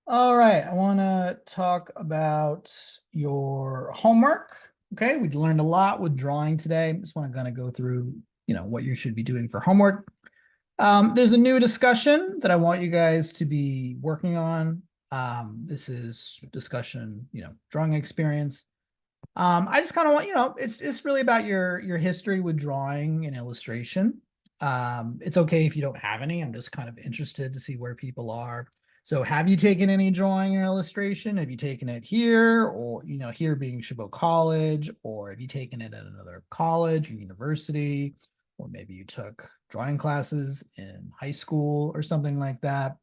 All right, I want to talk about your homework. Okay, we learned a lot with drawing today. Just want to kind of go through, what you should be doing for homework. There's a new discussion that I want you guys to be working on. This is discussion, drawing experience. I just kind of want, it's really about your history with drawing and illustration. It's okay if you don't have any. I'm just kind of interested to see where people are. So have you taken any drawing or illustration? Have you taken it here or, here being Chabot College, or have you taken it at another college or university, or maybe you took drawing classes in high school or something like that?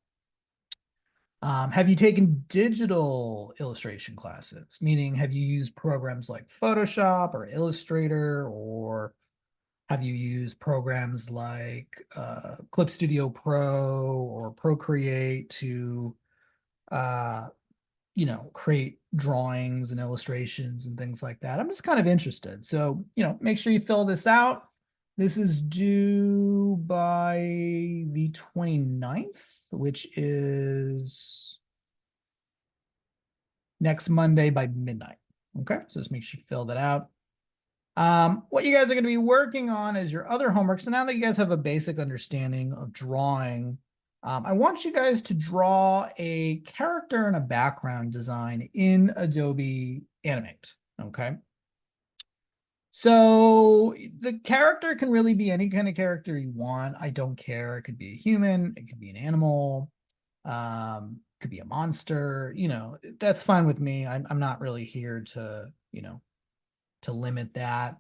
Have you taken digital illustration classes? Meaning, have you used programs like Photoshop or Illustrator, or have you used programs like Clip Studio Pro or Procreate to, uh, create drawings and illustrations and things like that? I'm just kind of interested. So, make sure you fill this out. This is due by the 29th, which is next Monday by midnight. Okay, so just make sure you fill that out. What you guys are going to be working on is your other homework. So now that you guys have a basic understanding of drawing, I want you guys to draw a character and a background design in Adobe Animate. Okay. So the character can really be any kind of character you want. I don't care. It could be a human, it could be an animal, could be a monster, that's fine with me. I'm not really here to, to limit that.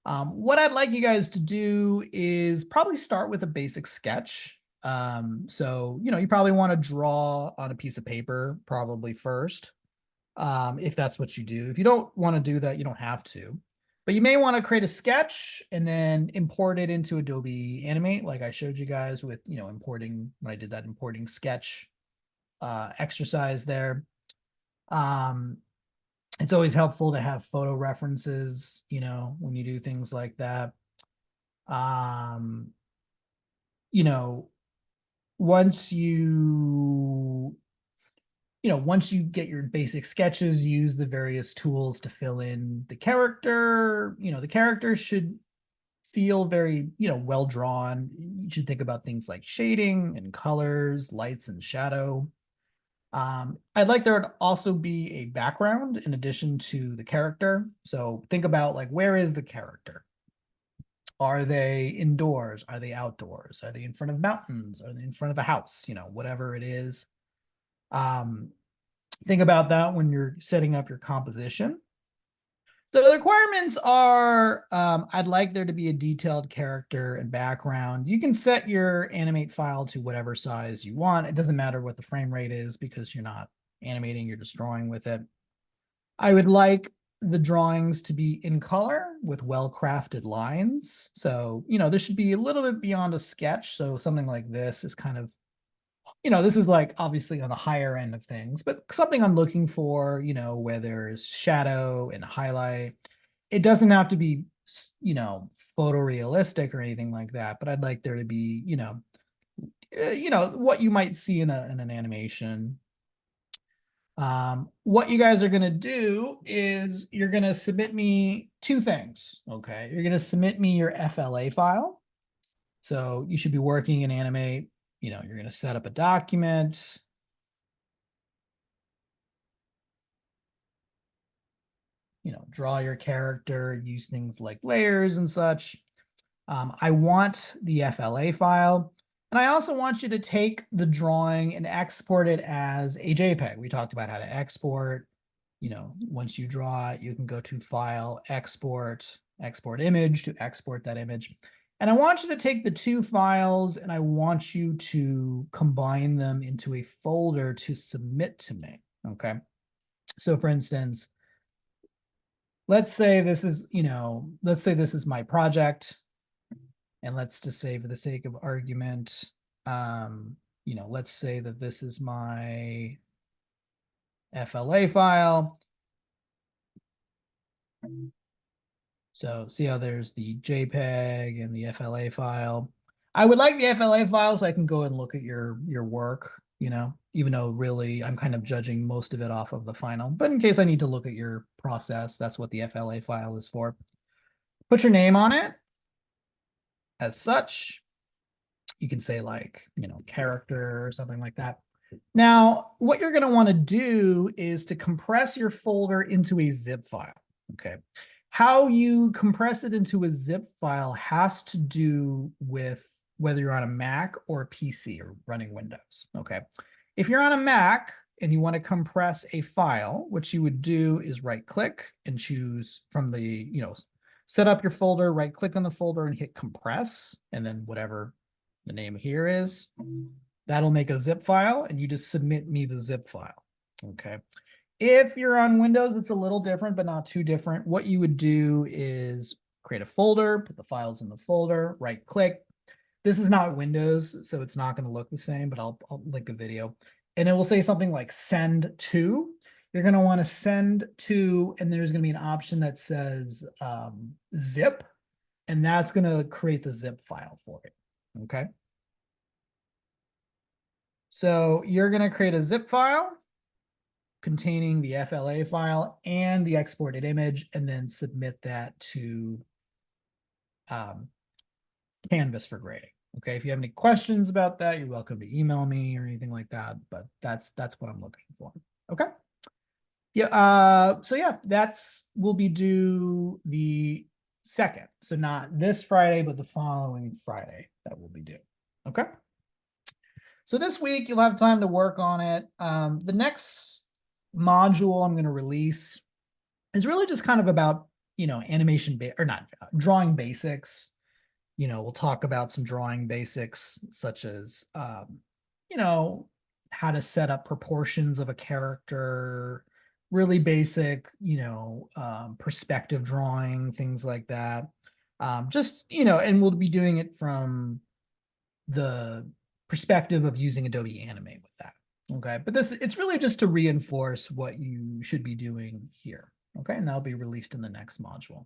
What I'd like you guys to do is probably start with a basic sketch. So, you probably want to draw on a piece of paper probably first, if that's what you do. If you don't want to do that, you don't have to. But you may want to create a sketch and then import it into Adobe Animate, like I showed you guys with, importing, when I did that importing sketch exercise there. Um, it's always helpful to have photo references, when you do things like that. Um, you know, once once you get your basic sketches, use the various tools to fill in the character. The character should feel very, well drawn. You should think about things like shading and colors, lights and shadow. I'd like there to also be a background in addition to the character. So think about like, where is the character? Are they indoors? Are they outdoors? Are they in front of mountains? Are they in front of a house? Whatever it is. Um, think about that when you're setting up your composition. The requirements are, I'd like there to be a detailed character and background. You can set your animate file to whatever size you want. It doesn't matter what the frame rate is because you're not animating, you're just drawing with it. I would like the drawings to be in color with well-crafted lines. So, this should be a little bit beyond a sketch. So something like this is kind of, this is like obviously on the higher end of things, but something I'm looking for, where there's shadow and highlight. It doesn't have to be, photorealistic or anything like that, but I'd like there to be, what you might see in an animation. What you guys are going to do is you're going to submit me two things. Okay. You're going to submit me your FLA file. So you should be working in Animate. You're going to set up a document. Draw your character, use things like layers and such. I want the FLA file. And I also want you to take the drawing and export it as a JPEG. We talked about how to export. Once you draw it, you can go to File, Export, Export Image to export that image. And I want you to take the two files and I want you to combine them into a folder to submit to me. Okay. So for instance, let's say this is, let's say this is my project. And let's just say for the sake of argument, let's say that this is my FLA file. So see how there's the JPEG and the FLA file. I would like the FLA file so I can go and look at your work, you know, even though really I'm kind of judging most of it off of the final. But in case I need to look at your process, that's what the FLA file is for. Put your name on it as such. You can say like, you know, character or something like that. Now, what you're going to want to do is to compress your folder into a zip file. Okay. How you compress it into a zip file has to do with whether you're on a Mac or a PC or running Windows. Okay. If you're on a Mac and you want to compress a file, what you would do is right click and choose from the, you know, set up your folder, right click on the folder and hit compress, and then whatever the name here is, that'll make a zip file and you just submit me the zip file. Okay. If you're on Windows, it's a little different, but not too different. What you would do is create a folder, put the files in the folder, right click. This is not Windows, so it's not going to look the same, but I'll link a video. And it will say something like send to. You're going to want to send to, and there's going to be an option that says zip, and that's going to create the zip file for it. Okay. So you're going to create a zip file containing the FLA file and the exported image, and then submit that to Canvas for grading. Okay, if you have any questions about that, you're welcome to email me or anything like that, but that's what I'm looking for. Okay. Yeah, so yeah, will be due the 2nd. So not this Friday, but the following Friday that will be due. Okay. So this week you'll have time to work on it. The next module I'm going to release is really just kind of about, you know, drawing basics. You know, we'll talk about some drawing basics such as, you know, how to set up proportions of a character, really basic, you know, perspective drawing, things like that. Just, you know, and we'll be doing it from the perspective of using Adobe Animate with that. Okay, but it's really just to reinforce what you should be doing here. Okay, and that'll be released in the next module.